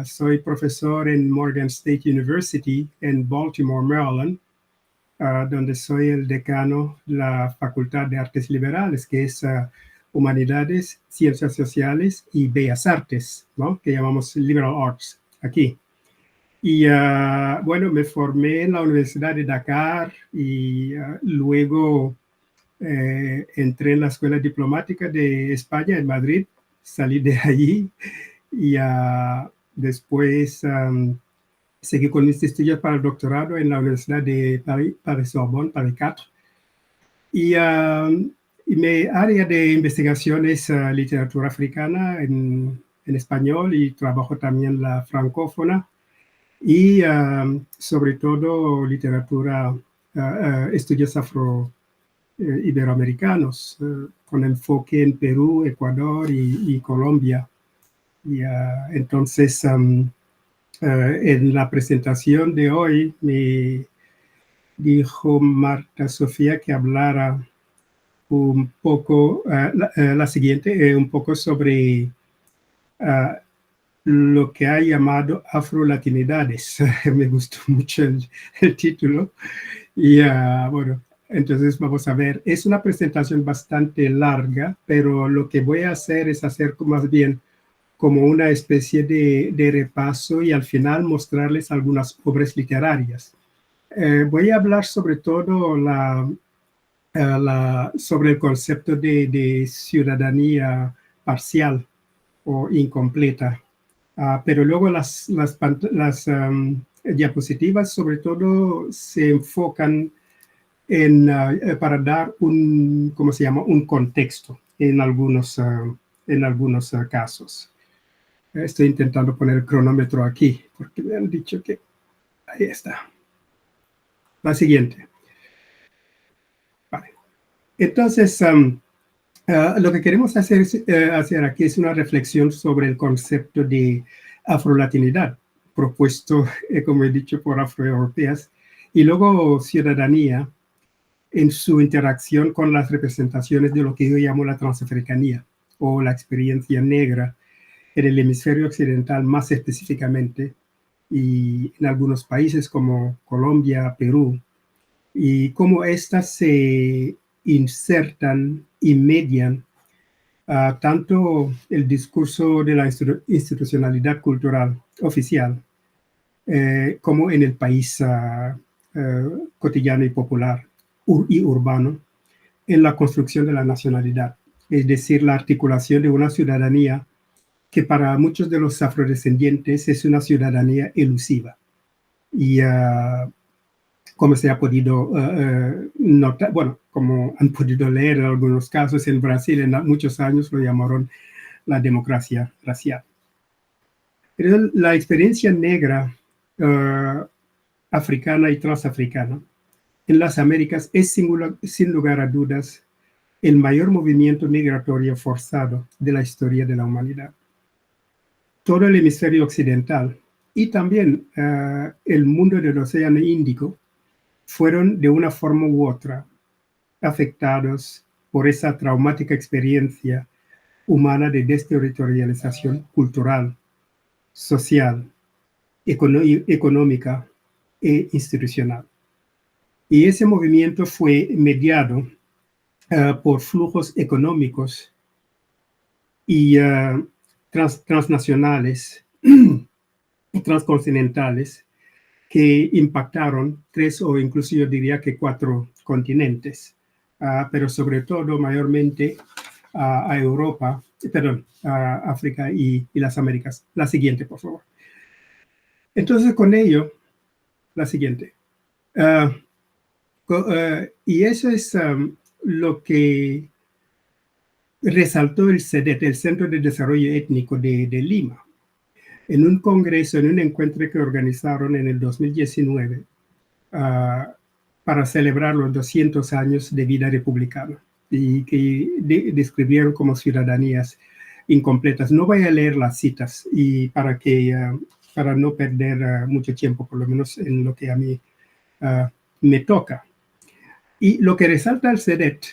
Soy profesor en Morgan State University en Baltimore, Maryland, donde soy el decano de la Facultad de Artes Liberales, que es Humanidades, Ciencias Sociales y Bellas Artes, ¿no? Que llamamos Liberal Arts aquí. Y bueno, me formé en la Universidad de Dakar y luego entré en la Escuela Diplomática de España en Madrid, salí de allí y después seguí con mis estudios para el doctorado en la Universidad de Paris-Sorbonne, Paris 4. Y mi área de investigación es literatura africana en español y trabajo también la francófona y sobre todo literatura, estudios iberoamericanos, con enfoque en Perú, Ecuador y Colombia. Y entonces, en la presentación de hoy me dijo Marta Sofía que hablara un poco, la siguiente, un poco sobre lo que ha llamado afrolatinidades. Me gustó mucho el título. Y bueno, entonces vamos a ver. Es una presentación bastante larga, pero lo que voy a hacer es hacer más bien como una especie de repaso y al final mostrarles algunas obras literarias. Voy a hablar sobre todo sobre el concepto de ciudadanía parcial o incompleta. Pero luego las diapositivas sobre todo se enfocan para dar ¿cómo se llama? Un contexto en algunos casos. Estoy intentando poner el cronómetro aquí porque me han dicho que ahí está. La siguiente. Vale. Entonces, lo que queremos hacer aquí es una reflexión sobre el concepto de afrolatinidad, propuesto, como he dicho, por afroeuropeas, y luego ciudadanía en su interacción con las representaciones de lo que yo llamo la transafricanía o la experiencia negra en el hemisferio occidental más específicamente, y en algunos países como Colombia, Perú, y cómo éstas se insertan y median tanto el discurso de la institucionalidad cultural oficial como en el país cotidiano y popular y urbano en la construcción de la nacionalidad, es decir, la articulación de una ciudadanía que para muchos de los afrodescendientes es una ciudadanía elusiva. Y como se ha podido notar, bueno, como han podido leer en algunos casos, en Brasil en muchos años lo llamaron la democracia racial. Pero la experiencia negra africana y transafricana en las Américas es sin lugar a dudas el mayor movimiento migratorio forzado de la historia de la humanidad. Todo el hemisferio occidental y también el mundo del Océano Índico fueron de una forma u otra afectados por esa traumática experiencia humana de desterritorialización cultural, social, económica e institucional. Y ese movimiento fue mediado por flujos económicos y transnacionales y transcontinentales que impactaron 3 o incluso yo diría que 4 continentes, pero sobre todo mayormente a Europa, perdón, a África y las Américas. La siguiente, por favor. Entonces, con ello, la siguiente. Y eso es lo que resaltó el CEDET, el Centro de Desarrollo Étnico de Lima, en un congreso, en un encuentro que organizaron en el 2019 para celebrar los 200 años de vida republicana y que describieron como ciudadanías incompletas. No voy a leer las citas y para no perder mucho tiempo, por lo menos en lo que a mí me toca. Y lo que resalta el CEDET,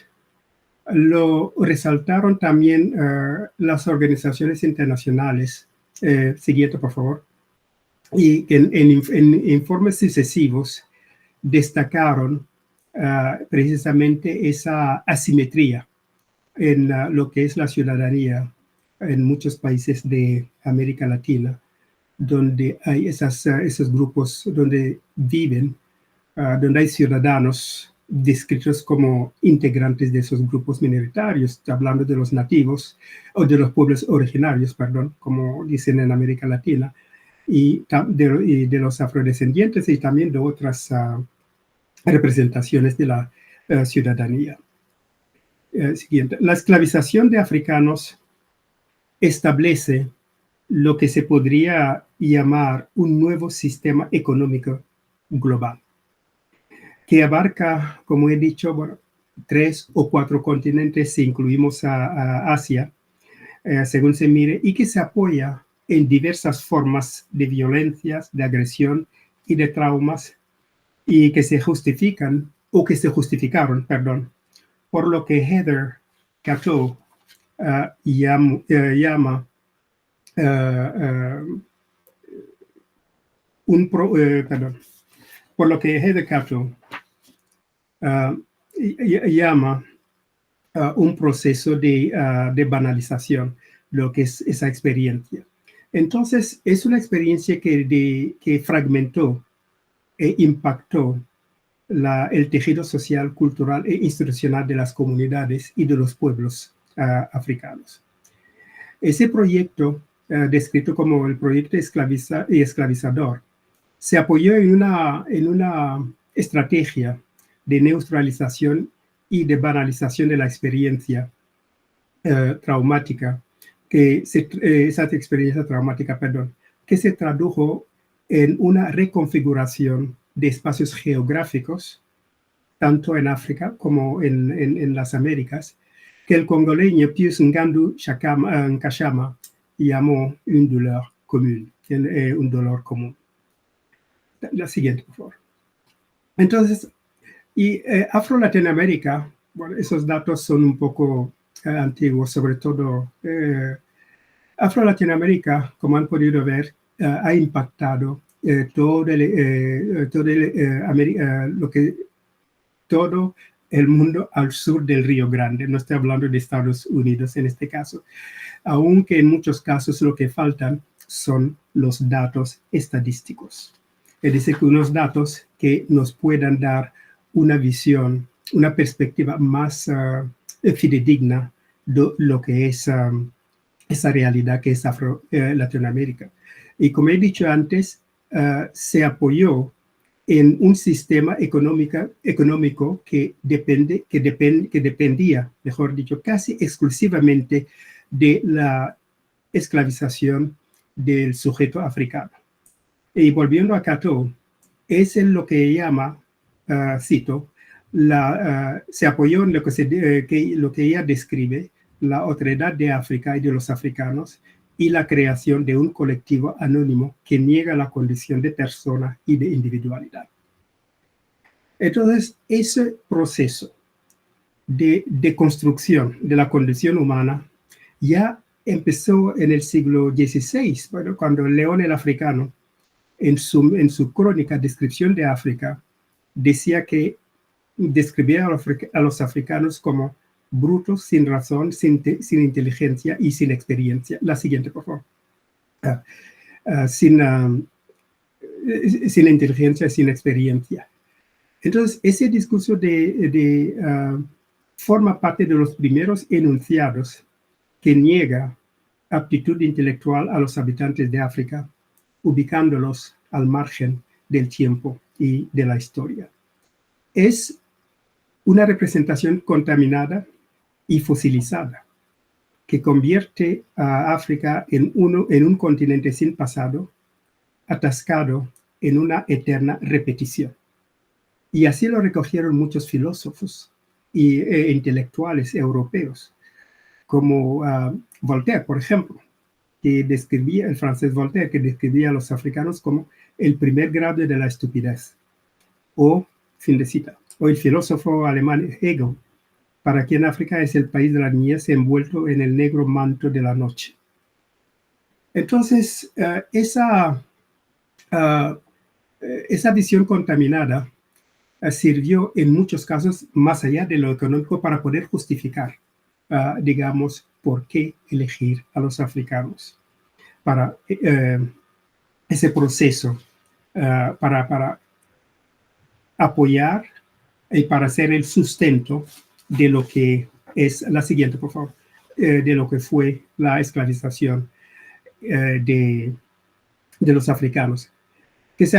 lo resaltaron también las organizaciones internacionales Siguiente, por favor. Y en informes sucesivos destacaron precisamente esa asimetría en lo que es la ciudadanía en muchos países de América Latina, donde hay esos grupos donde viven, donde hay ciudadanos descritos como integrantes de esos grupos minoritarios, hablando de los nativos o de los pueblos originarios, perdón, como dicen en América Latina, y de los afrodescendientes y también de otras representaciones de la ciudadanía. Siguiente. La esclavización de africanos establece lo que se podría llamar un nuevo sistema económico global, que abarca, como he dicho, bueno, 3 o 4 continentes, si incluimos a Asia, según se mire, y que se apoya en diversas formas de violencias, de agresión y de traumas, y que se justifican, o que se justificaron, perdón, por lo que Heather Cato llama por lo que Heather Cato llama un proceso de banalización, lo que es esa experiencia. Entonces, es una experiencia que fragmentó e impactó el tejido social, cultural e institucional de las comunidades y de los pueblos africanos. Ese proyecto, descrito como el proyecto esclavizador, se apoyó en una estrategia de neutralización y de banalización de la experiencia traumática, esa experiencia traumática, perdón, que se tradujo en una reconfiguración de espacios geográficos, tanto en África como en las Américas, que el congoleño Pius Ngandu Nkashama llamó un dolor común. La siguiente, por favor. Entonces, y Afro-Latinoamérica, bueno, esos datos son un poco antiguos, sobre todo Afro-Latinoamérica, como han podido ver, ha impactado todo el mundo al sur del Río Grande. No estoy hablando de Estados Unidos en este caso, aunque en muchos casos lo que faltan son los datos estadísticos. Es decir, unos datos que nos puedan dar una visión, una perspectiva más fidedigna de lo que es esa realidad que es Latinoamérica. Y como he dicho antes, se apoyó en un sistema económico que dependía, mejor dicho, casi exclusivamente de la esclavización del sujeto africano. Y volviendo a Cato, es en lo que llama, cito, se apoyó en lo que ella describe, la otredad de África y de los africanos, y la creación de un colectivo anónimo que niega la condición de persona y de individualidad. Entonces, ese proceso de construcción de la condición humana ya empezó en el siglo XVI, bueno, cuando León el Africano, en su crónica Descripción de África, decía que describía a los africanos como brutos, sin razón, sin inteligencia y sin experiencia. La siguiente, por favor. Sin inteligencia, sin experiencia. Entonces, ese discurso forma parte de los primeros enunciados que niega aptitud intelectual a los habitantes de África, ubicándolos al margen del tiempo y de la historia. Es una representación contaminada y fosilizada que convierte a África en un continente sin pasado, atascado en una eterna repetición. Y así lo recogieron muchos filósofos e intelectuales europeos, como Voltaire, por ejemplo, el francés Voltaire, que describía a los africanos como el primer grado de la estupidez, o, fin de cita, o el filósofo alemán Hegel, para quien África es el país de la niñez envuelto en el negro manto de la noche. Entonces, esa visión contaminada sirvió en muchos casos, más allá de lo económico, para poder justificar, digamos, por qué elegir a los africanos para ese proceso, para apoyar y para ser el sustento de lo que es la siguiente, por favor, de lo que fue la esclavización de los africanos, que se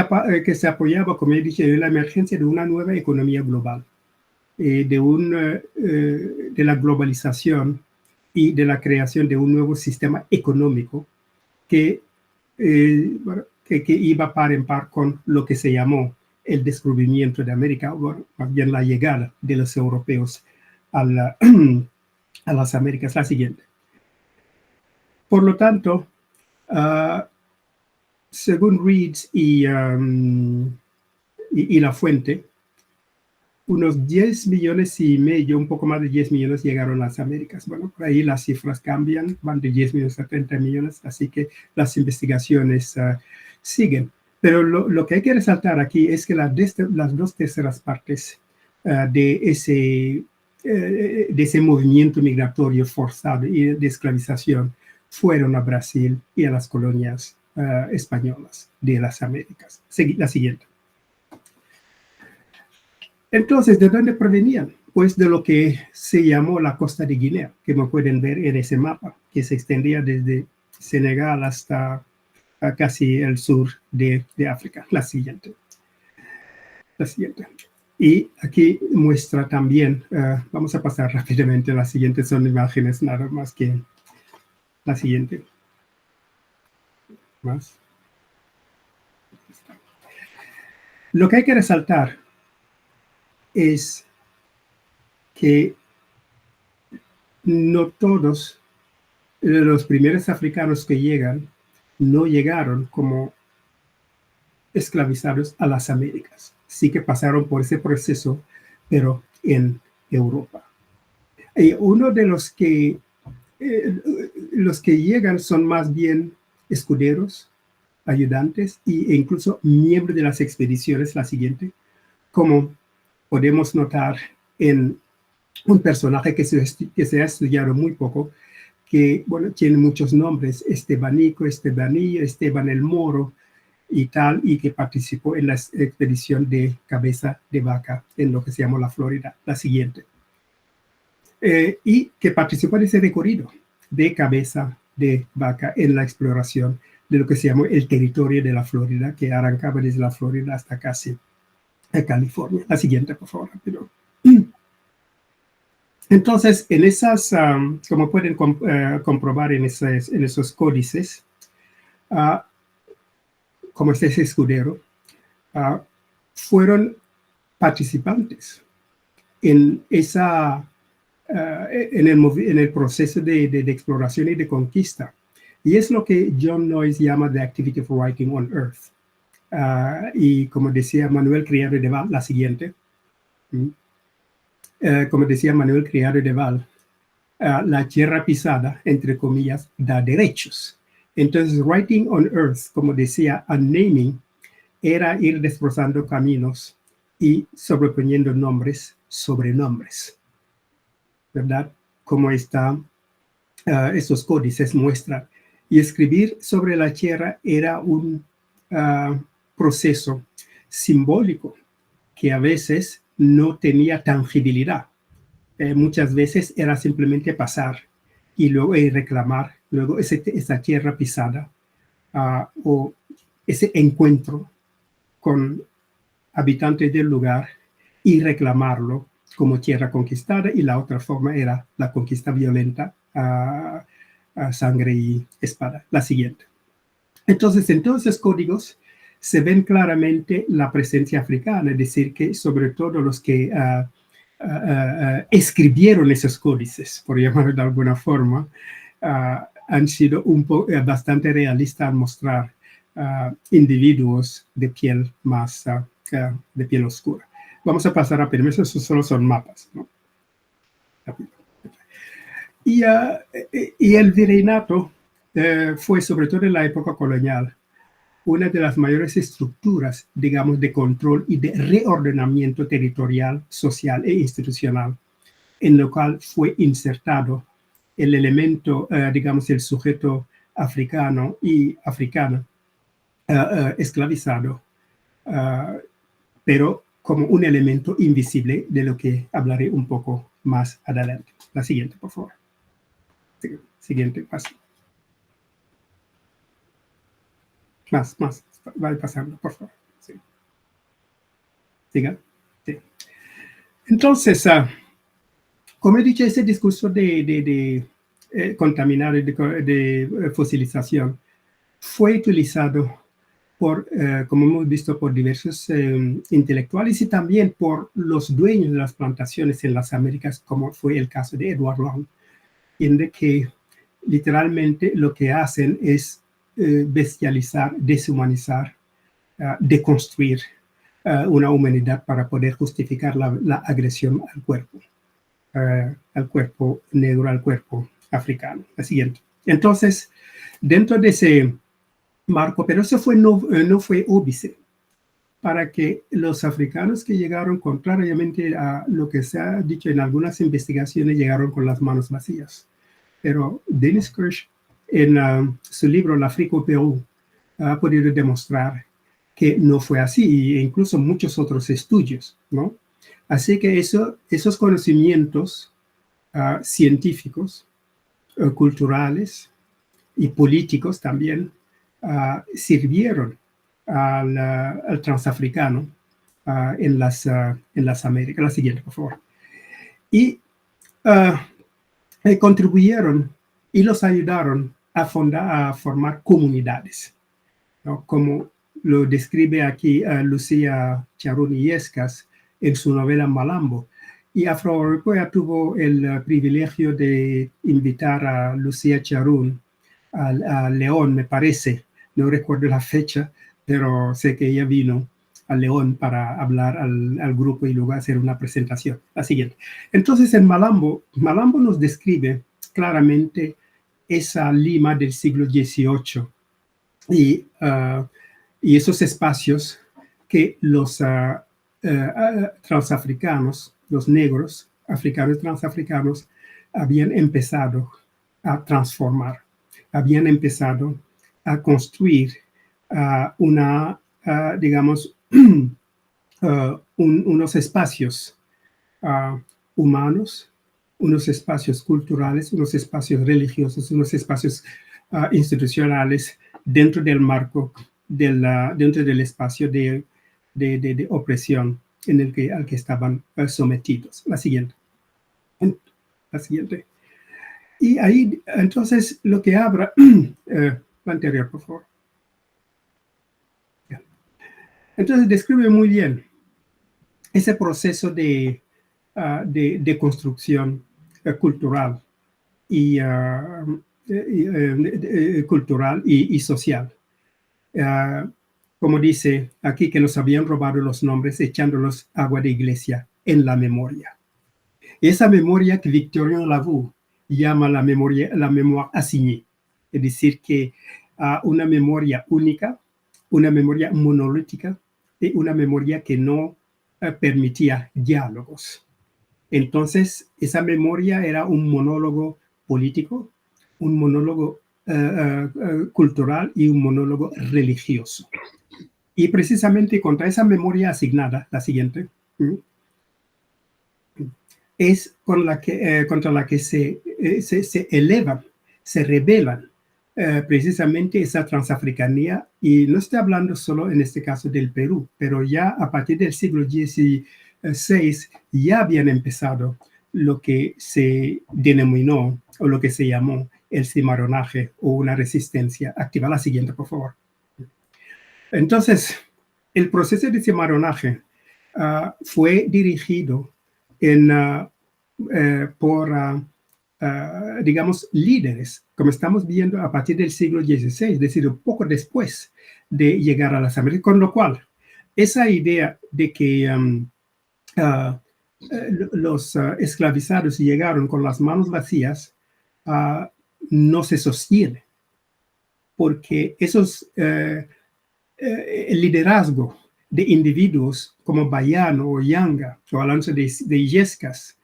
apoyaba, como he dicho, en la emergencia de una nueva economía global, de la globalización y de la creación de un nuevo sistema económico que iba par en par con lo que se llamó el descubrimiento de América, o más bien la llegada de los europeos a las Américas, la siguiente. Por lo tanto, según Reeds y La Fuente, unos 10 millones y medio, un poco más de 10 millones llegaron a las Américas. Bueno, por ahí las cifras cambian, van de 10 millones a 30 millones, así que las investigaciones siguen. Pero lo que hay que resaltar aquí es que las 2/3 partes de ese movimiento migratorio forzado y de esclavización fueron a Brasil y a las colonias españolas de las Américas. La siguiente. Entonces, ¿de dónde provenían? Pues de lo que se llamó la costa de Guinea, que me pueden ver en ese mapa, que se extendía desde Senegal hasta casi el sur de África. La siguiente. Y aquí muestra también, vamos a pasar rápidamente, las siguientes son imágenes nada más que la siguiente. Más. Lo que hay que resaltar es que no todos los primeros africanos que llegan no llegaron como esclavizados a las Américas. Sí que pasaron por ese proceso, pero en Europa. Y uno de los que llegan son más bien escuderos, ayudantes e incluso miembros de las expediciones, la siguiente, como podemos notar en un personaje que se ha estudiado muy poco, que bueno, tiene muchos nombres: Estebanico, Estebanillo, Esteban el Moro y tal, y que participó en la expedición de Cabeza de Vaca en lo que se llamó la Florida, la siguiente. Y que participó en ese recorrido de Cabeza de Vaca en la exploración de lo que se llamó el territorio de la Florida, que arrancaba desde la Florida hasta casi California. La siguiente, por favor, rápido. Entonces, en esas, como pueden comprobar en esos códices, como este escudero, fueron participantes en el proceso de exploración y de conquista. Y es lo que John Noyes llama the activity of writing on earth. Y como decía Manuel Criado de Val, la siguiente. Como decía Manuel Criado de Val, la tierra pisada, entre comillas, da derechos. Entonces, writing on earth, como decía, unnaming, era ir destrozando caminos y sobreponiendo nombres sobre nombres, ¿verdad? Como estos códices muestran. Y escribir sobre la tierra era un proceso simbólico que a veces no tenía tangibilidad. Muchas veces era simplemente pasar y luego reclamar luego esa tierra pisada o ese encuentro con habitantes del lugar y reclamarlo como tierra conquistada, y la otra forma era la conquista violenta a sangre y espada. La siguiente. Entonces, en todos esos códigos se ven claramente la presencia africana, es decir, que sobre todo los que escribieron esos códices, por llamarlo de alguna forma, han sido bastante realistas al mostrar individuos de piel más de piel oscura. Vamos a pasar a primero, esos solo son mapas, ¿no? Y el virreinato fue sobre todo en la época colonial una de las mayores estructuras, digamos, de control y de reordenamiento territorial, social e institucional, en lo cual fue insertado el elemento, digamos, el sujeto africano y africana esclavizado, pero como un elemento invisible, de lo que hablaré un poco más adelante. La siguiente, por favor. Siguiente paso. Más, va pasando, por favor. Sí. Siga. Sí. Entonces, como he dicho, ese discurso de contaminar, de fosilización, fue utilizado por, como hemos visto, por diversos intelectuales y también por los dueños de las plantaciones en las Américas, como fue el caso de Edward Long, en que literalmente lo que hacen es bestializar, deshumanizar, deconstruir una humanidad para poder justificar la agresión al cuerpo negro, al cuerpo africano. La siguiente. Entonces, dentro de ese marco, pero eso no fue óbice, para que los africanos que llegaron, contrariamente a lo que se ha dicho en algunas investigaciones, llegaron con las manos vacías. Pero Dennis Kirsch, en su libro L'Afrique au Pérou, ha podido demostrar que no fue así, e incluso muchos otros estudios, ¿no? Así que esos conocimientos científicos, culturales y políticos también sirvieron al transafricano en las Américas. La siguiente, por favor. Y contribuyeron y los ayudaron a formar comunidades, ¿no? Como lo describe aquí Lucía Charún Illescas en su novela Malambo. Y Afroeuropea tuvo el privilegio de invitar a Lucía Charún a León, me parece, no recuerdo la fecha, pero sé que ella vino a León para hablar al grupo y luego hacer una presentación. La siguiente. Entonces, en Malambo nos describe claramente esa Lima del siglo XVIII y esos espacios que los transafricanos, los negros africanos transafricanos, habían empezado a transformar, habían empezado a construir digamos, unos espacios humanos, unos espacios culturales, unos espacios religiosos, unos espacios institucionales dentro del marco, dentro del espacio de opresión al que estaban sometidos. La siguiente. Y ahí, entonces, lo que habla, la anterior, por favor. Entonces, describe muy bien ese proceso de construcción cultural cultural y social. Como dice aquí, que nos habían robado los nombres echándolos agua de iglesia en la memoria. Esa memoria que Victorien Lavoux llama la mémoire assignée, es decir, que una memoria única, una memoria monolítica y una memoria que no permitía diálogos. Entonces, esa memoria era un monólogo político, un monólogo cultural y un monólogo religioso. Y precisamente contra esa memoria asignada, la siguiente, es contra la que se elevan, se rebelan precisamente esa transafricanía. Y no estoy hablando solo en este caso del Perú, pero ya a partir del siglo XVI ya habían empezado lo que se denominó o lo que se llamó el cimarronaje o una resistencia activa. La siguiente, por favor. Entonces, el proceso de cimarronaje fue dirigido por, digamos, líderes, como estamos viendo a partir del siglo XVI, es decir, poco después de llegar a las Américas, con lo cual esa idea de que los esclavizados llegaron con las manos vacías no se sostiene, porque el liderazgo de individuos como Bayano o Yanga, o Alonso de Illescas,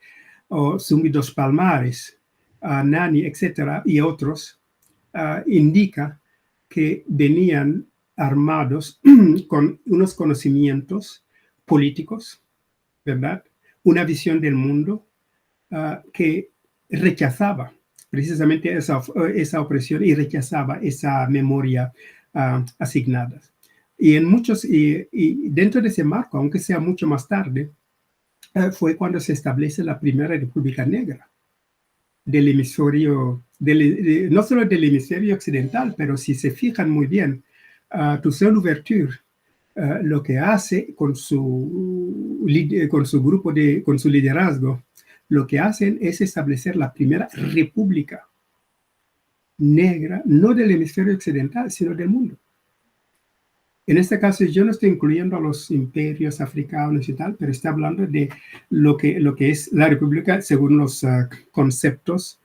o Zumbi dos Palmares, Nani, etcétera, y otros, indica que venían armados con unos conocimientos políticos, ¿verdad? Una visión del mundo que rechazaba precisamente esa opresión y rechazaba esa memoria asignada. Y dentro de ese marco, aunque sea mucho más tarde, fue cuando se establece la primera República Negra del hemisferio, no solo del hemisferio occidental, pero si se fijan muy bien, Toussaint Louverture lo que hace con su grupo, con su liderazgo, lo que hacen es establecer la primera república negra, no del hemisferio occidental, sino del mundo. En este caso, yo no estoy incluyendo a los imperios africanos y tal, pero estoy hablando de lo que es la república según los conceptos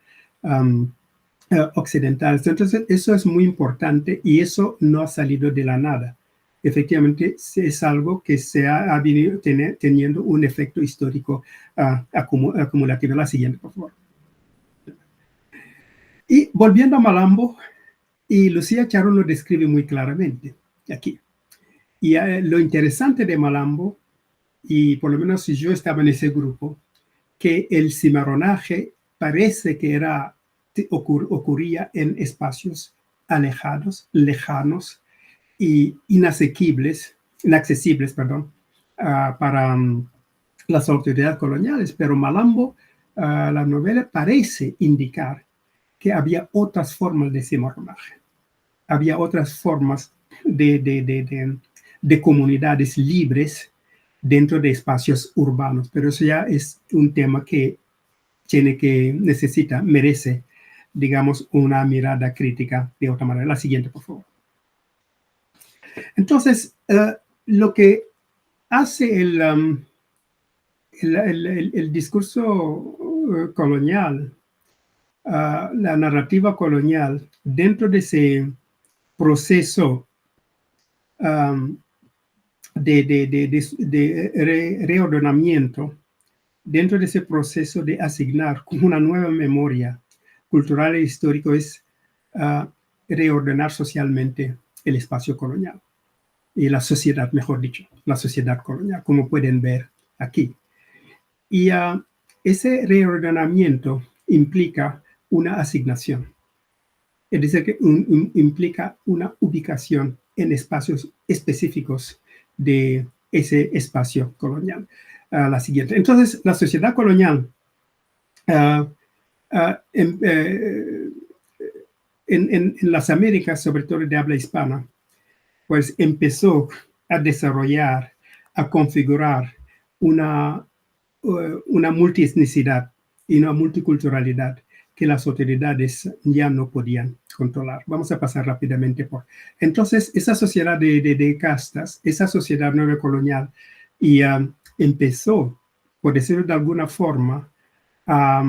occidentales. Entonces, eso es muy importante y eso no ha salido de la nada. Efectivamente, es algo que se ha venido teniendo un efecto histórico acumulativo. La siguiente, por favor. Y volviendo a Malambo, y Lucía Charo lo describe muy claramente aquí. Y lo interesante de Malambo, y por lo menos si yo estaba en ese grupo, que el cimarronaje parece que ocurría en espacios alejados, lejanos y inaccesibles, para las autoridades coloniales. Pero Malambo, la novela parece indicar que había otras formas de cimarronaje. Había otras formas de comunidades libres dentro de espacios urbanos, pero eso ya es un tema que merece, digamos, una mirada crítica de otra manera. La siguiente, por favor. Entonces, lo que hace el discurso colonial, la narrativa colonial, dentro de ese proceso de reordenamiento, dentro de ese proceso de asignar una nueva memoria cultural e histórico, es reordenar socialmente el espacio colonial y la sociedad, mejor dicho, la sociedad colonial, como pueden ver aquí. Y ese reordenamiento implica una asignación, es decir, que implica una ubicación en espacios específicos de ese espacio colonial. La siguiente. Entonces, la sociedad colonial en las Américas, sobre todo de habla hispana, pues empezó a desarrollar, a configurar una multietnicidad y una multiculturalidad que las autoridades ya no podían controlar. Vamos a pasar rápidamente por. Entonces, esa sociedad de castas, esa sociedad nueva colonial, y empezó, por decirlo de alguna forma, a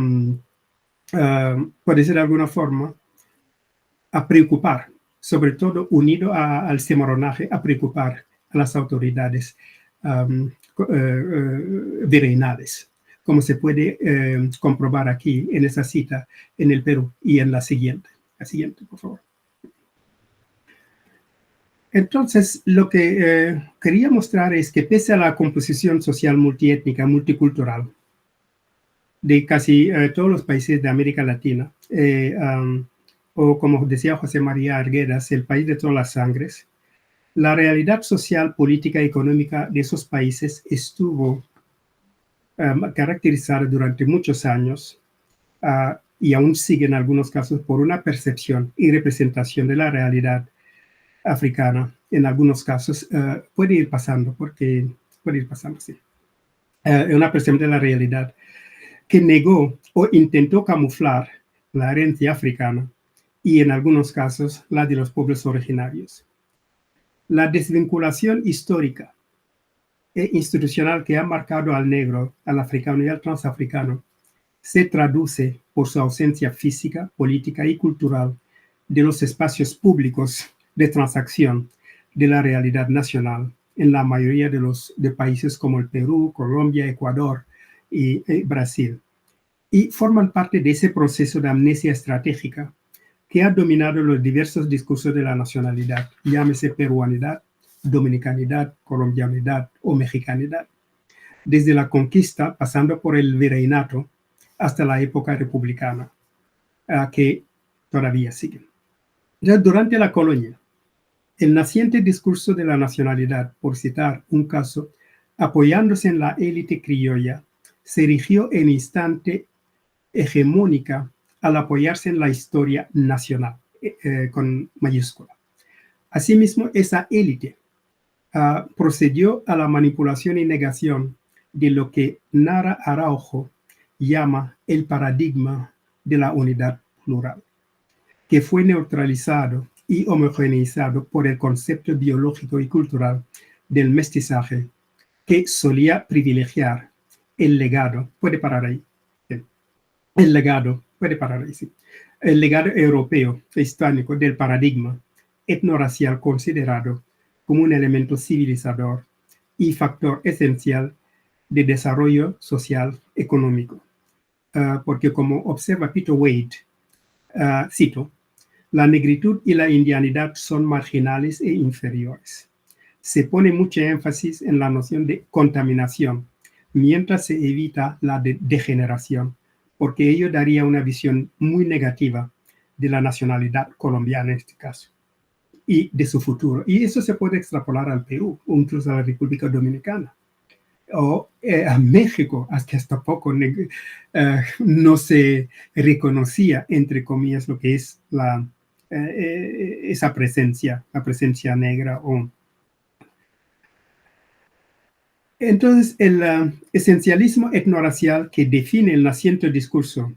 preocupar, sobre todo unido al cimarronaje, a preocupar a las autoridades virreinales, como se puede comprobar aquí en esa cita en el Perú y en la siguiente. La siguiente, por favor. Entonces, lo que quería mostrar es que pese a la composición social multiétnica, multicultural, de casi todos los países de América Latina, o como decía José María Arguedas, el país de todas las sangres, la realidad social, política y económica de esos países estuvo caracterizada durante muchos años y aún sigue en algunos casos por una percepción y representación de la realidad africana. En algunos casos puede ir pasando, sí. Una percepción de la realidad que negó o intentó camuflar la herencia africana y en algunos casos la de los pueblos originarios. La desvinculación histórica e institucional que ha marcado al negro, al africano y al transafricano se traduce por su ausencia física, política y cultural de los espacios públicos de transacción de la realidad nacional en la mayoría de países como el Perú, Colombia, Ecuador y Brasil. Y forman parte de ese proceso de amnesia estratégica que ha dominado los diversos discursos de la nacionalidad, llámese peruanidad, dominicanidad, colombianidad o mexicanidad, desde la conquista, pasando por el virreinato, hasta la época republicana, que todavía siguen. Ya durante la colonia, el naciente discurso de la nacionalidad, por citar un caso, apoyándose en la élite criolla, se erigió en instante hegemónica al apoyarse en la historia nacional, con mayúscula. Asimismo, esa élite procedió a la manipulación y negación de lo que Nara Araujo llama el paradigma de la unidad plural, que fue neutralizado y homogeneizado por el concepto biológico y cultural del mestizaje, que solía privilegiar el legado. Puede parar ahí. El legado, puede parar ahí, sí. El legado europeo hispánico del paradigma etnorracial considerado como un elemento civilizador y factor esencial de desarrollo social económico. Porque como observa Peter Wade, cito, la negritud y la indianidad son marginales e inferiores. Se pone mucho énfasis en la noción de contaminación, mientras se evita la degeneración, porque ello daría una visión muy negativa de la nacionalidad colombiana en este caso y de su futuro. Y eso se puede extrapolar al Perú o incluso a la República Dominicana o a México, hasta poco no se reconocía, entre comillas, lo que es esa presencia, la presencia negra. Entonces, el esencialismo etnorracial que define el naciente discurso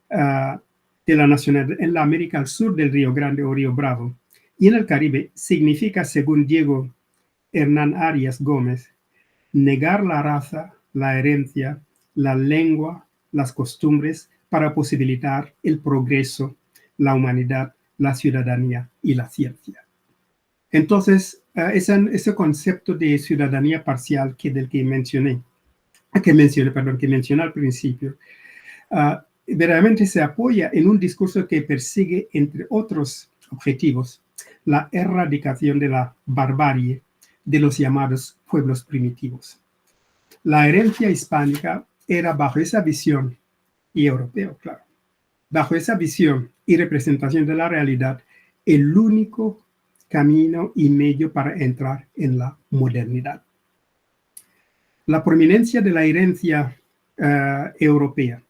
de la nacionalidad en la América al sur del Río Grande o Río Bravo y en el Caribe significa, según Diego Hernán Arias Gómez, negar la raza, la herencia, la lengua, las costumbres para posibilitar el progreso, la humanidad, la ciudadanía y la ciencia. Entonces, ese concepto de ciudadanía parcial que mencioné al principio, verdaderamente se apoya en un discurso que persigue, entre otros objetivos, la erradicación de la barbarie de los llamados pueblos primitivos. La herencia hispánica era bajo esa visión, y europeo, claro, bajo esa visión y representación de la realidad, el único camino y medio para entrar en la modernidad. La prominencia de la herencia europea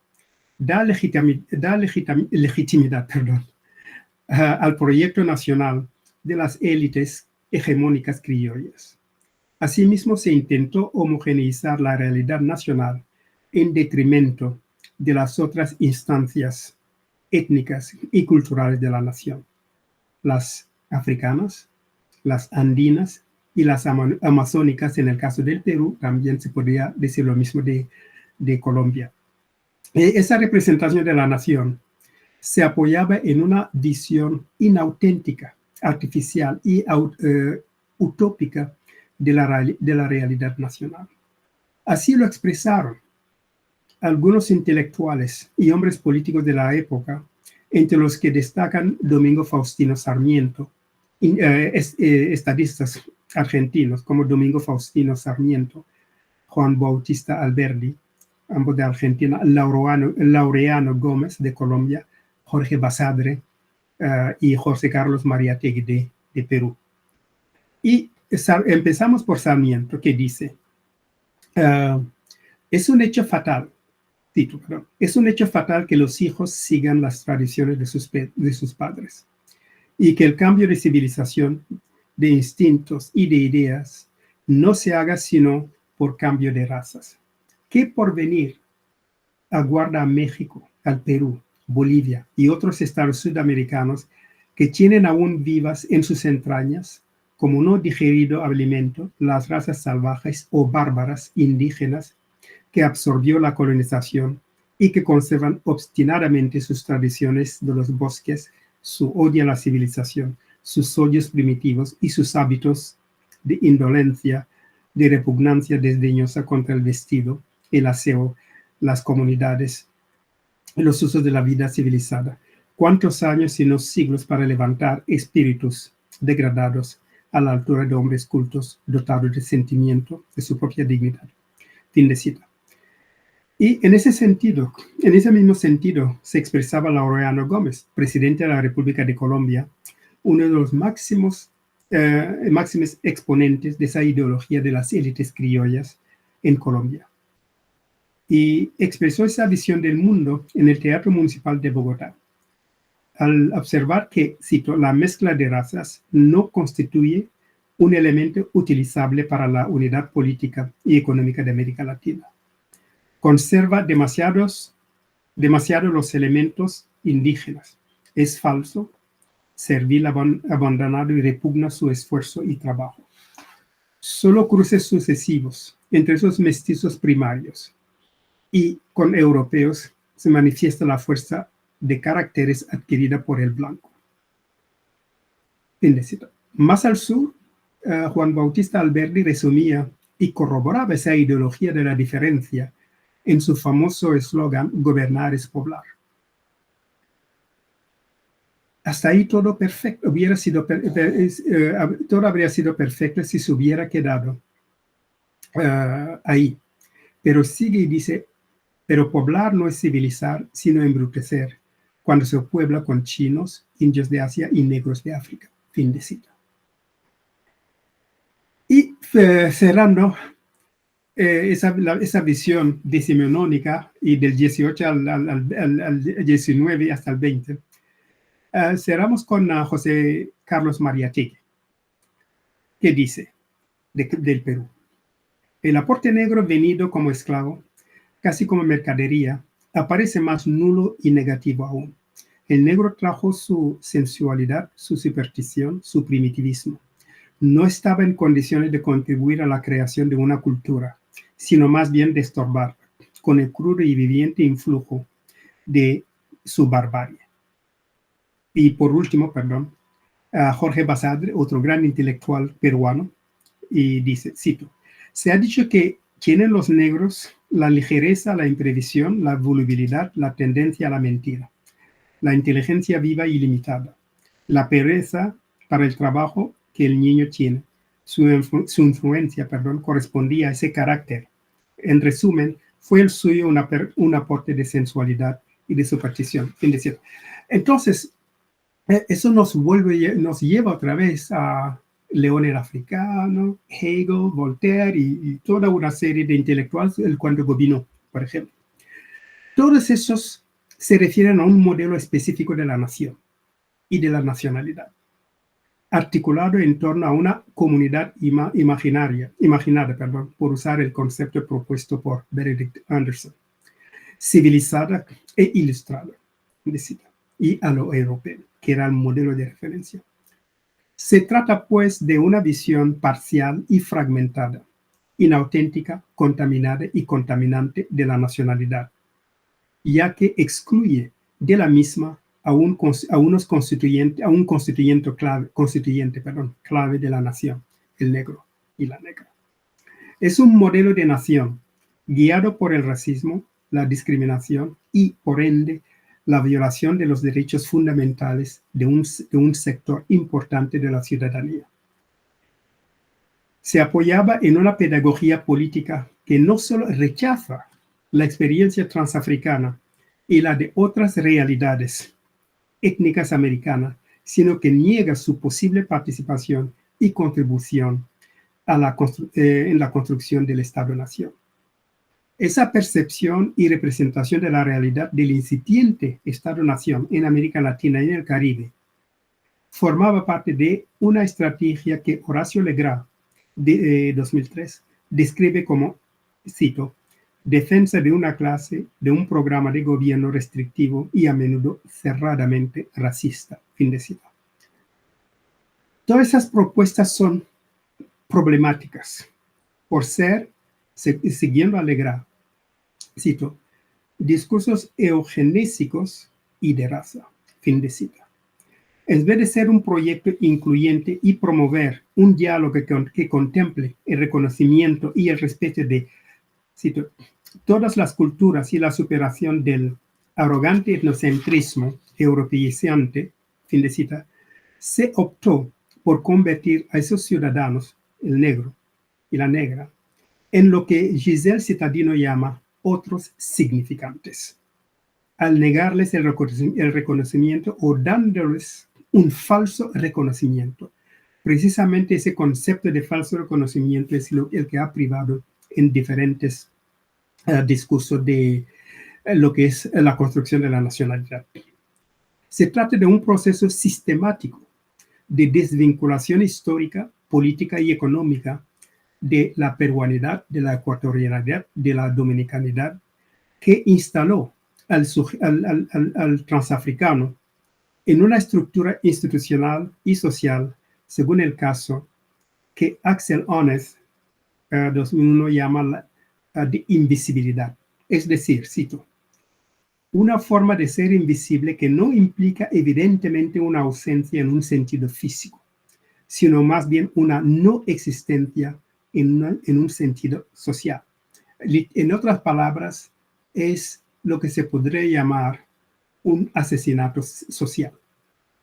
da legitimidad al proyecto nacional de las élites hegemónicas criollas. Asimismo, se intentó homogeneizar la realidad nacional en detrimento de las otras instancias étnicas y culturales de la nación, las africanas, las andinas y las amazónicas. En el caso del Perú, también se podría decir lo mismo de Colombia. Esa representación de la nación se apoyaba en una visión inauténtica, artificial y utópica de la realidad nacional. Así lo expresaron algunos intelectuales y hombres políticos de la época, entre los que destacan Domingo Faustino Sarmiento, estadistas argentinos como Domingo Faustino Sarmiento, Juan Bautista Alberdi, ambos de Argentina, Laureano Gómez de Colombia, Jorge Basadre y José Carlos Mariátegui de Perú. Y empezamos por Sarmiento, que dice, es un hecho fatal que los hijos sigan las tradiciones de sus padres y que el cambio de civilización, de instintos y de ideas no se haga sino por cambio de razas. ¿Qué porvenir aguarda a México, al Perú, Bolivia y otros estados sudamericanos que tienen aún vivas en sus entrañas, como no digerido alimento, las razas salvajes o bárbaras indígenas que absorbió la colonización y que conservan obstinadamente sus tradiciones de los bosques su odio a la civilización, sus odios primitivos y sus hábitos de indolencia, de repugnancia desdeñosa contra el vestido, el aseo, las comunidades, los usos de la vida civilizada. ¿Cuántos años y no siglos para levantar espíritus degradados a la altura de hombres cultos, dotados de sentimiento de su propia dignidad? Fin de cita. Y en ese sentido, en ese mismo sentido, se expresaba Laureano Gómez, presidente de la República de Colombia, uno de los máximos exponentes de esa ideología de las élites criollas en Colombia. Y expresó esa visión del mundo en el Teatro Municipal de Bogotá, al observar que, cito, la mezcla de razas no constituye un elemento utilizable para la unidad política y económica de América Latina. Conserva demasiado los elementos indígenas. Es falso, servil, abandonado y repugna su esfuerzo y trabajo. Solo cruces sucesivos entre esos mestizos primarios y con europeos se manifiesta la fuerza de caracteres adquirida por el blanco. Fin de cita. Más al sur, Juan Bautista Alberdi resumía y corroboraba esa ideología de la diferencia en su famoso eslogan, gobernar es poblar. Hasta ahí todo perfecto, todo habría sido perfecto si se hubiera quedado ahí. Pero sigue y dice, pero poblar no es civilizar, sino embrutecer, cuando se puebla con chinos, indios de Asia y negros de África. Fin de cita. Y cerrando esa visión decimonónica y del 18 al 19 hasta el 20, cerramos con José Carlos Mariátegui, que dice del Perú: el aporte negro venido como esclavo, casi como mercadería, aparece más nulo y negativo aún. El negro trajo su sensualidad, su superstición, su primitivismo. No estaba en condiciones de contribuir a la creación de una cultura, sino más bien de estorbar con el crudo y viviente influjo de su barbarie. Y por último, Jorge Basadre, otro gran intelectual peruano, y dice, cito, se ha dicho que tienen los negros la ligereza, la imprevisión, la volubilidad, la tendencia a la mentira, la inteligencia viva y limitada, la pereza para el trabajo que el niño tiene. Su influencia correspondía a ese carácter. En resumen, fue el suyo un aporte de sensualidad y de superstición. Entonces, eso nos lleva otra vez a León el Africano, Hegel, Voltaire y toda una serie de intelectuales, el cuando Gobineau, por ejemplo. Todos esos se refieren a un modelo específico de la nación y de la nacionalidad, articulado en torno a una comunidad imaginada, por usar el concepto propuesto por Benedict Anderson, civilizada e ilustrada, y a lo europeo, que era el modelo de referencia. Se trata, pues, de una visión parcial y fragmentada, inauténtica, contaminada y contaminante de la nacionalidad, ya que excluye de la misma a un constituyente clave de la nación, el negro y la negra. Es un modelo de nación guiado por el racismo, la discriminación y, por ende, la violación de los derechos fundamentales de un sector importante de la ciudadanía. Se apoyaba en una pedagogía política que no solo rechaza la experiencia transafricana y la de otras realidades étnicas americanas, sino que niega su posible participación y contribución en la construcción del Estado-Nación. Esa percepción y representación de la realidad del incipiente Estado-Nación en América Latina y en el Caribe formaba parte de una estrategia que Horacio Legrand, de 2003, describe como, cito, defensa de una clase, de un programa de gobierno restrictivo y a menudo cerradamente racista. Fin de cita. Todas esas propuestas son problemáticas por ser, siguiendo a Legrand, cito, discursos eugenésicos y de raza. Fin de cita. En vez de ser un proyecto incluyente y promover un diálogo que contemple el reconocimiento y el respeto de, cito, todas las culturas y la superación del arrogante etnocentrismo europeizante, fin de cita, se optó por convertir a esos ciudadanos, el negro y la negra, en lo que Giselle Citadino llama otros significantes, al negarles el reconocimiento o dándoles un falso reconocimiento. Precisamente ese concepto de falso reconocimiento es el que ha privado en diferentes discursos de lo que es la construcción de la nacionalidad. Se trata de un proceso sistemático de desvinculación histórica, política y económica de la peruanidad, de la ecuatorianidad, de la dominicanidad, que instaló al transafricano en una estructura institucional y social, según el caso que Axel Honneth, 2001, llama de invisibilidad. Es decir, cito, una forma de ser invisible que no implica evidentemente una ausencia en un sentido físico, sino más bien una no existencia en un sentido social. En otras palabras, es lo que se podría llamar un asesinato social,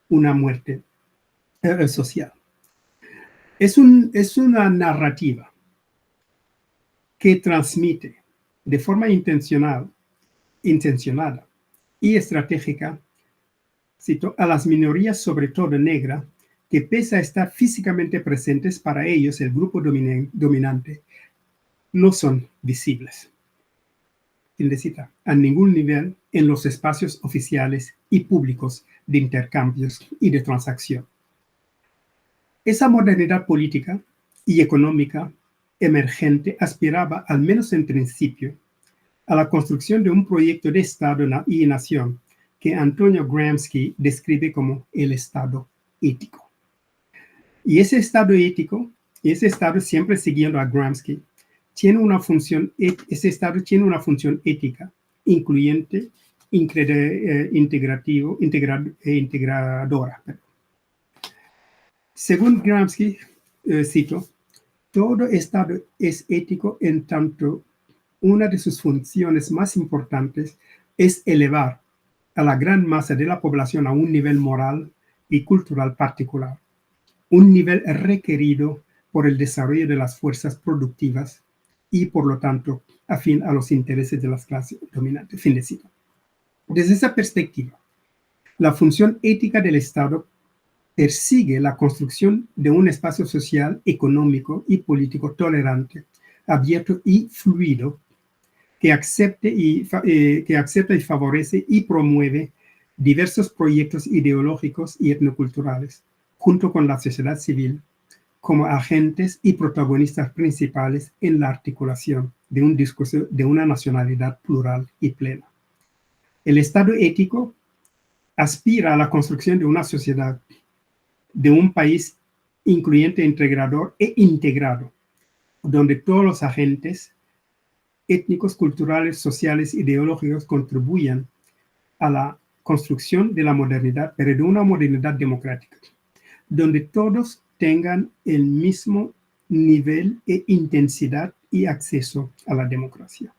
una muerte social. Es una narrativa que transmite de forma intencionada y estratégica, cito, a las minorías, sobre todo negra, que pese a estar físicamente presentes para ellos, el grupo dominante, no son visibles, fin de cita, a ningún nivel en los espacios oficiales y públicos de intercambios y de transacción. Esa modernidad política y económica emergente aspiraba, al menos en principio, a la construcción de un proyecto de Estado y nación que Antonio Gramsci describe como el Estado ético. Y ese Estado ético, ese Estado siempre siguiendo a Gramsci, tiene una función, ese Estado tiene una función ética, incluyente, integradora. Según Gramsci, cito, todo Estado es ético en tanto una de sus funciones más importantes es elevar a la gran masa de la población a un nivel moral y cultural particular, un nivel requerido por el desarrollo de las fuerzas productivas y, por lo tanto, afín a los intereses de las clases dominantes. Fin de cita. Desde esa perspectiva, la función ética del Estado persigue la construcción de un espacio social, económico y político tolerante, abierto y fluido, que acepta y favorece y promueve diversos proyectos ideológicos y etnoculturales, junto con la sociedad civil, como agentes y protagonistas principales en la articulación de un discurso de una nacionalidad plural y plena. El Estado ético aspira a la construcción de una sociedad, de un país incluyente, integrador e integrado, donde todos los agentes étnicos, culturales, sociales, ideológicos contribuyan a la construcción de la modernidad, pero de una modernidad democrática, donde todos tengan el mismo nivel e intensidad y acceso a la democracia.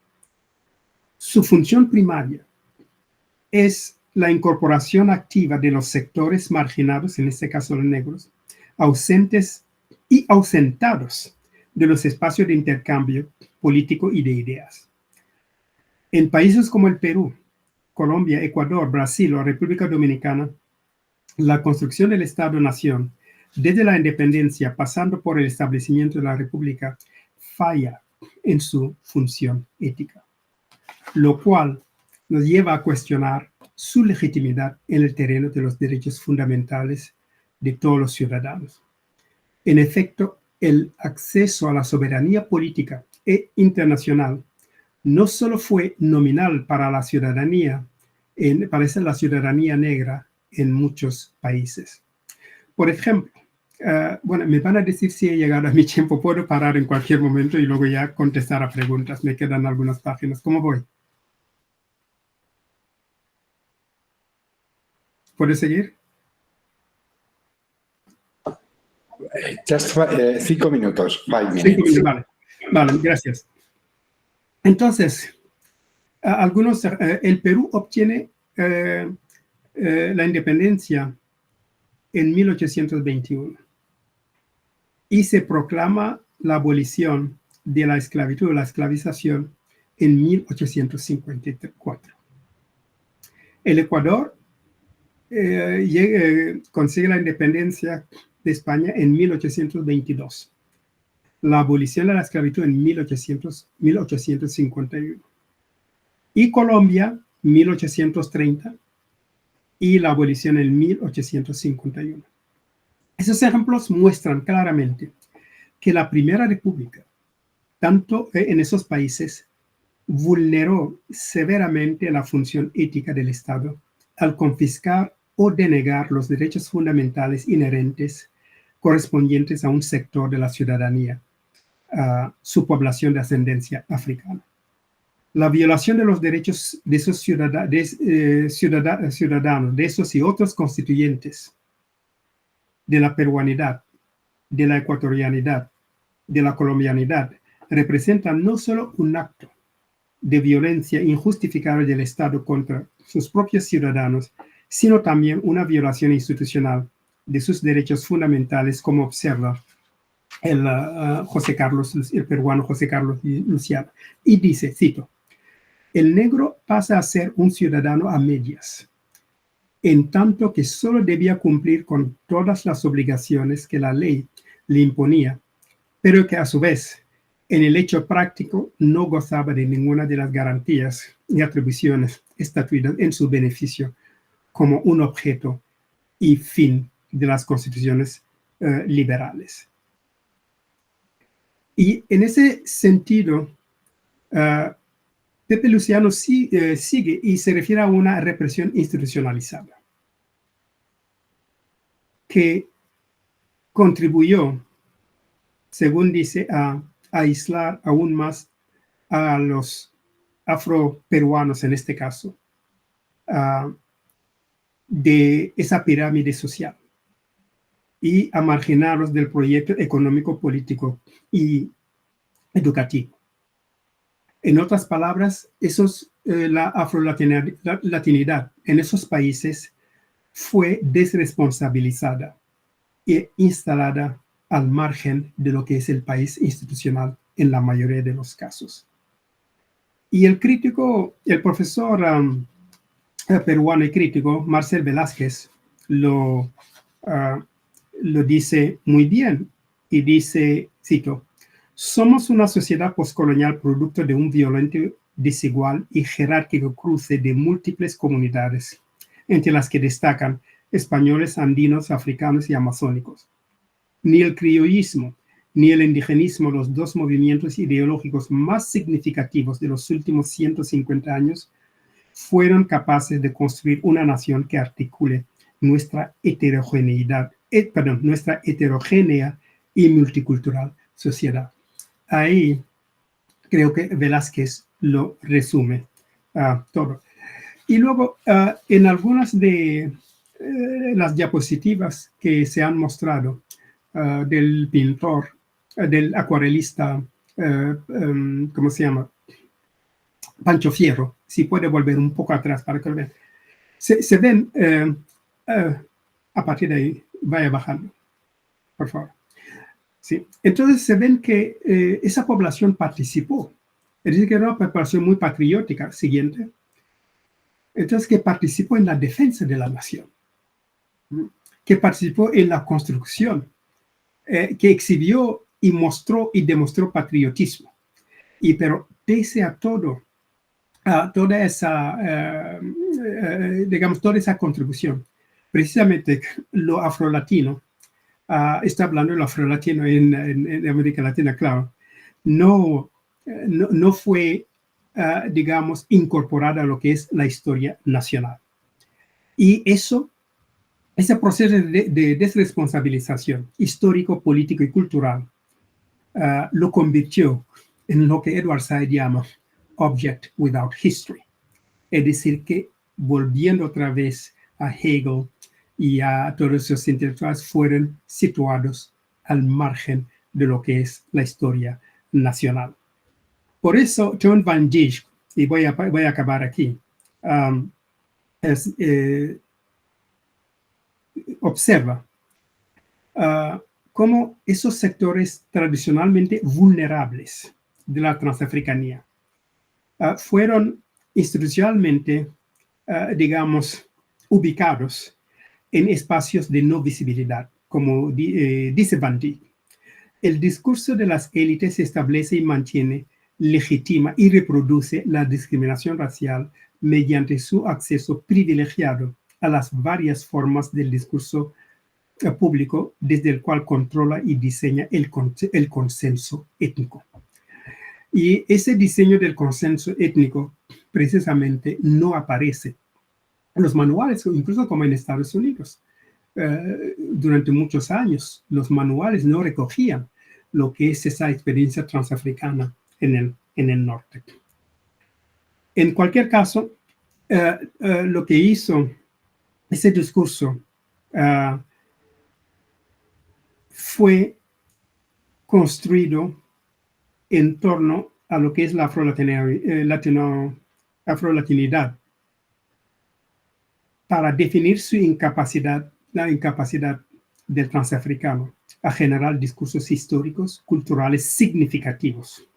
Su función primaria es la incorporación activa de los sectores marginados, en este caso los negros, ausentes y ausentados de los espacios de intercambio político y de ideas. En países como el Perú, Colombia, Ecuador, Brasil o República Dominicana, la construcción del Estado-Nación, desde la independencia pasando por el establecimiento de la República, falla en su función ética, lo cual nos lleva a cuestionar su legitimidad en el terreno de los derechos fundamentales de todos los ciudadanos. En efecto, el acceso a la soberanía política e internacional no solo fue nominal para la ciudadanía, parece la ciudadanía negra en muchos países. Por ejemplo, bueno, me van a decir si he llegado a mi tiempo, puedo parar en cualquier momento y luego ya contestar a preguntas, me quedan algunas páginas. ¿Cómo voy? ¿Puedes seguir? Just 5 minutos, 5 minutes. 5 minutos, vale. Vale, gracias. Entonces, el Perú obtiene la independencia en 1821 y se proclama la abolición de la esclavitud, la esclavización, en 1854. El Ecuador consigue la independencia de España en 1822. La abolición de la esclavitud en 1851. Y Colombia, 1830, y la abolición en 1851. Esos ejemplos muestran claramente que la Primera República, tanto en esos países, vulneró severamente la función ética del Estado al confiscar o denegar los derechos fundamentales inherentes correspondientes a un sector de la ciudadanía, su población de ascendencia africana. La violación de los derechos de esos ciudadanos, de esos y otros constituyentes de la peruanidad, de la ecuatorianidad, de la colombianidad, representa no solo un acto de violencia injustificable del Estado contra sus propios ciudadanos, sino también una violación institucional de sus derechos fundamentales, como observa el peruano José Carlos Luciano. Y dice, cito, el negro pasa a ser un ciudadano a medias, en tanto que solo debía cumplir con todas las obligaciones que la ley le imponía, pero que a su vez, en el hecho práctico, no gozaba de ninguna de las garantías y atribuciones estatuidas en su beneficio como un objeto y fin de las constituciones liberales. Y en ese sentido, Pepe Luciano sigue y se refiere a una represión institucionalizada que contribuyó, según dice, a aislar aún más a los afroperuanos, en este caso, de esa pirámide social y a marginarlos del proyecto económico, político y educativo. En otras palabras, la afrolatinidad en esos países fue desresponsabilizada e instalada al margen de lo que es el país institucional en la mayoría de los casos. Y el profesor peruano y crítico, Marcel Velázquez, lo dice muy bien y dice, cito, somos una sociedad postcolonial producto de un violento, desigual y jerárquico cruce de múltiples comunidades, entre las que destacan españoles, andinos, africanos y amazónicos. Ni el criollismo ni el indigenismo, los dos movimientos ideológicos más significativos de los últimos 150 años, fueron capaces de construir una nación que articule nuestra heterogénea y multicultural sociedad. Ahí creo que Velázquez lo resume todo. Y luego, en algunas de las diapositivas que se han mostrado del pintor, del acuarelista, ¿cómo se llama? Pancho Fierro, si puede volver un poco atrás para que lo vean. Se ven, a partir de ahí, vaya bajando, por favor. Sí. Entonces se ven que esa población participó. Es decir, que era una población muy patriótica. Siguiente. Entonces, que participó en la defensa de la nación, que participó en la construcción, que exhibió y mostró y demostró patriotismo. Pero pese a todo, toda esa, digamos, toda esa contribución, precisamente lo afrolatino, está hablando del afrolatino en América Latina, claro, no fue, digamos, incorporada a lo que es la historia nacional. Y ese proceso de desresponsabilización histórico, político y cultural lo convirtió en lo que Edward Said llama object without history. Es decir, que volviendo otra vez a Hegel y a todos esos intelectuales fueron situados al margen de lo que es la historia nacional. Por eso, John Van Dijk, y voy a acabar aquí, observa cómo esos sectores tradicionalmente vulnerables de la transafricanía fueron institucionalmente, digamos, ubicados en espacios de no visibilidad, como dice Van Dijk. El discurso de las élites se establece y mantiene, legitima y reproduce la discriminación racial mediante su acceso privilegiado a las varias formas del discurso público desde el cual controla y diseña el consenso étnico. Y ese diseño del consenso étnico precisamente no aparece en los manuales, incluso como en Estados Unidos. Durante muchos años, los manuales no recogían lo que es esa experiencia transafricana en el norte. En cualquier caso, lo que hizo ese discurso fue construido en torno a lo que es la afrolatinidad para definir su incapacidad, la incapacidad del transafricano a generar discursos históricos, culturales significativos.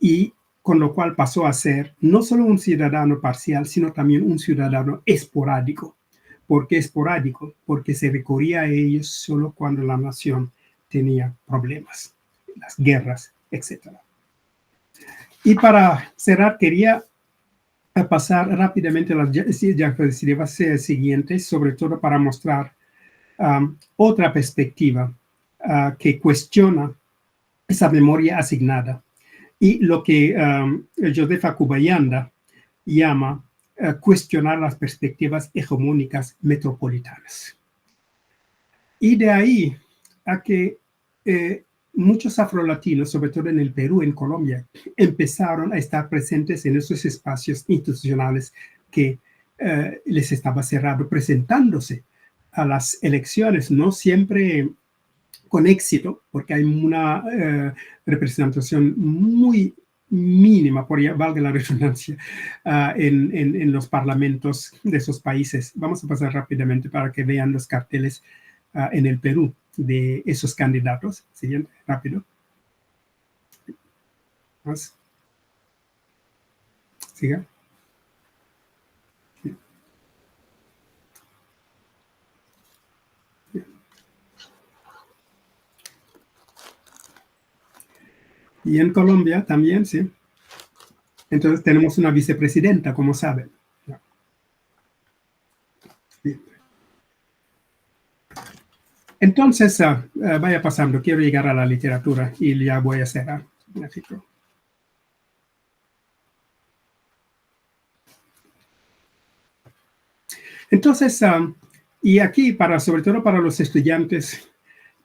Y con lo cual pasó a ser no solo un ciudadano parcial, sino también un ciudadano esporádico. ¿Por qué esporádico? Porque se recurría a ellos solo cuando la nación tenía problemas, las guerras, etc. Y para cerrar, quería pasar rápidamente a las diapositivas siguientes, sobre todo para mostrar otra perspectiva que cuestiona esa memoria asignada y lo que Josefa Kubayanda llama cuestionar las perspectivas hegemónicas metropolitanas. Y de ahí a que muchos afrolatinos, sobre todo en el Perú, en Colombia, empezaron a estar presentes en esos espacios institucionales que les estaba cerrado, presentándose a las elecciones, no siempre con éxito, porque hay una representación muy mínima, por valga la redundancia, en los parlamentos de esos países. Vamos a pasar rápidamente para que vean los carteles en el Perú de esos candidatos. Siguiente, rápido. Más. Siga. Y en Colombia también, sí. Entonces tenemos una vicepresidenta, como saben. Bien. Entonces, vaya pasando, quiero llegar a la literatura y ya voy a cerrar. Entonces, y aquí, sobre todo para los estudiantes,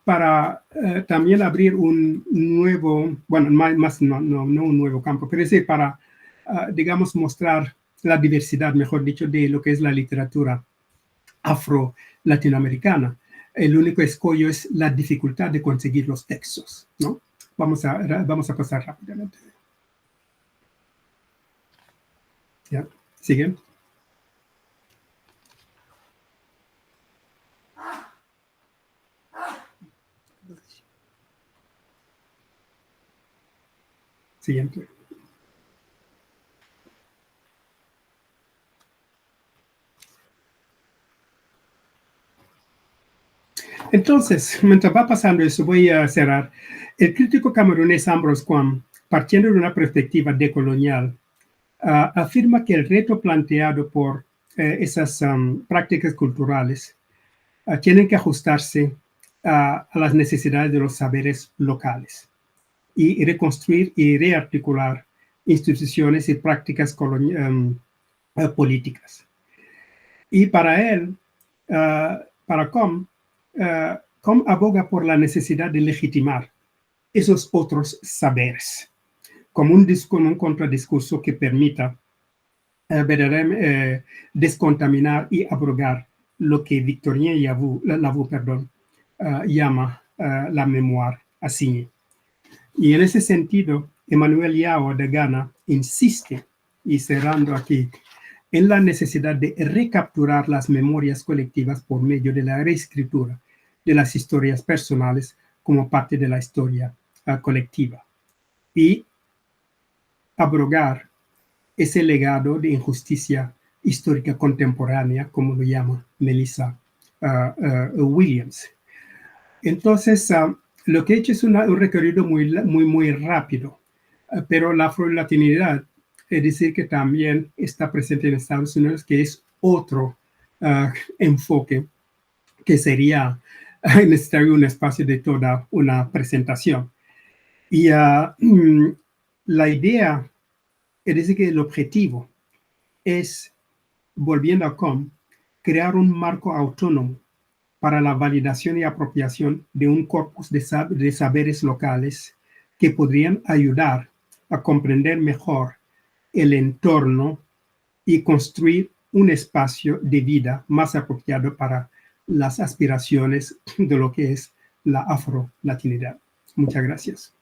para también abrir un nuevo, bueno, no un nuevo campo, pero es decir, para, digamos, mostrar la diversidad, mejor dicho, de lo que es la literatura afro-latinoamericana. El único escollo es la dificultad de conseguir los textos, ¿no? Vamos a pasar rápidamente. ¿Ya? ¿Siguen? Siguiente. Entonces, mientras va pasando eso, voy a cerrar. El crítico camerunés Ambrose Kwam, partiendo de una perspectiva decolonial, afirma que el reto planteado por esas prácticas culturales tienen que ajustarse a las necesidades de los saberes locales y reconstruir y rearticular instituciones y prácticas políticas. Y para él, para Kwam aboga por la necesidad de legitimar esos otros saberes, como un contradiscurso que permita descontaminar y abrogar lo que Victorien Lavaux llama la memoria asigne. Y en ese sentido, Emmanuel Yao de Ghana insiste, y cerrando aquí, en la necesidad de recapturar las memorias colectivas por medio de la reescritura de las historias personales como parte de la historia colectiva y abrogar ese legado de injusticia histórica contemporánea, como lo llama Melissa Williams. Entonces, lo que he hecho es un recorrido muy rápido, pero la afrolatinidad, es decir, que también está presente en Estados Unidos, que es otro enfoque que sería necesario un espacio de toda una presentación. Y la idea, es decir, que el objetivo es, volviendo a COM, crear un marco autónomo para la validación y apropiación de un corpus de saberes locales que podrían ayudar a comprender mejor el entorno y construir un espacio de vida más apropiado para las aspiraciones de lo que es la afrolatinidad. Muchas gracias.